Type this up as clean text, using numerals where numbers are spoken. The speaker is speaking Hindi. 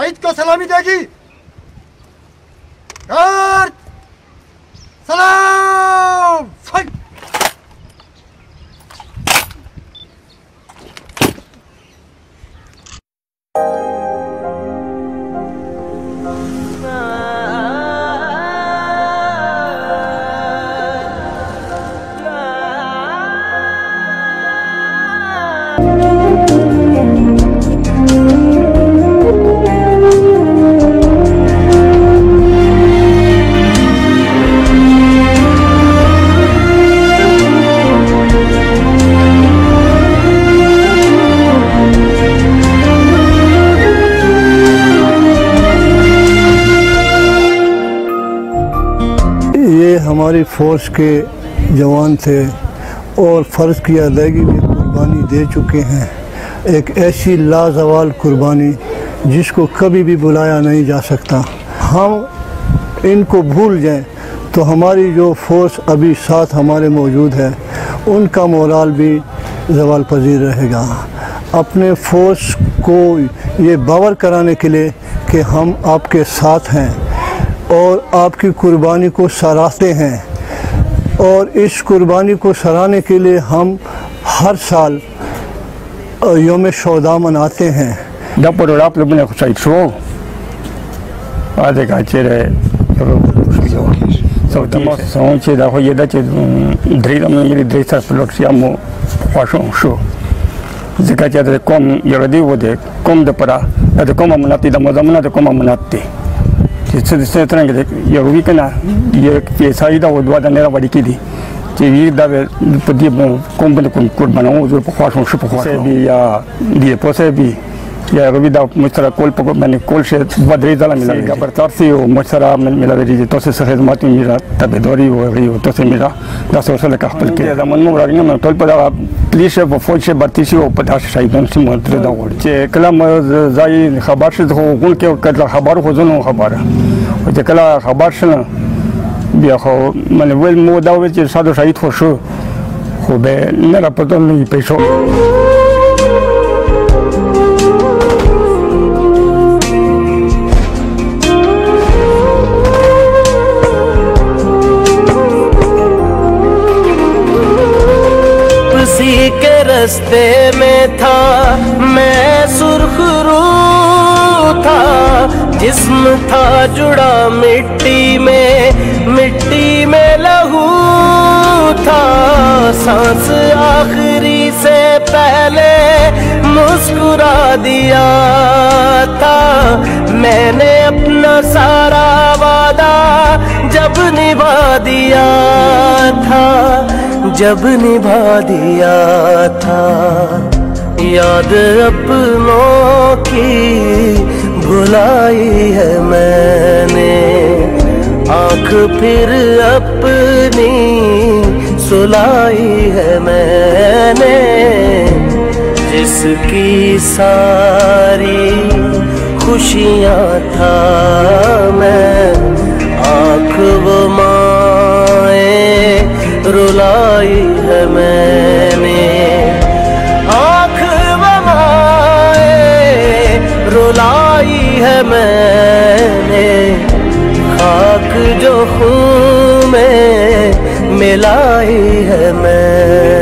शहीद को सलामी देगी। सलाम। ये हमारी फ़ोर्स के जवान थे और फ़र्ज़ की अदायगी में कुर्बानी दे चुके हैं। एक ऐसी लाजवाल कुर्बानी जिसको कभी भी बुलाया नहीं जा सकता। हम इनको भूल जाएं तो हमारी जो फ़ोर्स अभी साथ हमारे मौजूद है उनका मोराल भी ज़वाल पजीर रहेगा। अपने फ़ोर्स को ये बावर कराने के लिए कि हम आपके साथ हैं और आपकी कुर्बानी को सराहते हैं, और इस कुर्बानी को सराहने के लिए हम हर साल योम शोदा मनाते हैं। se trange ya wikana ya pesa ida wadwa da nera wadi kidi ci yi da be podi bon kombe ko kurbana o zo ko khashon shu ko se bi ya di pose bi ya robida mustara kol poko mane kol she badri dala mila ga bartarsi o mustara mila be to se khidmat mira tabedori o rio to se mira da so se le kahpal ke da man mo ragna man tol pada police o foche bartisi o pada shaidan si montre da wor che kalam zai khabar she ho gul ke kadla khabar ho zono khabara o che kala khabar shna bia kho mane wel mo da we che sado shahid ho shu ho be nera padon ni peso के रास्ते में था मैं सुर्खरू था, जिस्म था जुड़ा मिट्टी में लहू था। सांस आखिरी से पहले मुस्कुरा दिया था, मैंने अपना सारा वादा जब निभा दिया था, जब निभा दिया था। याद अपनों की भुलाई है मैंने, आँख फिर अपनी सुलाई है मैंने। जिसकी सारी खुशियाँ था मैं, आँख वो माए रुलाई है मैंने, आँख बमाए रुलाई है मैंने। खाक जो खून में मिलाई है मैंने।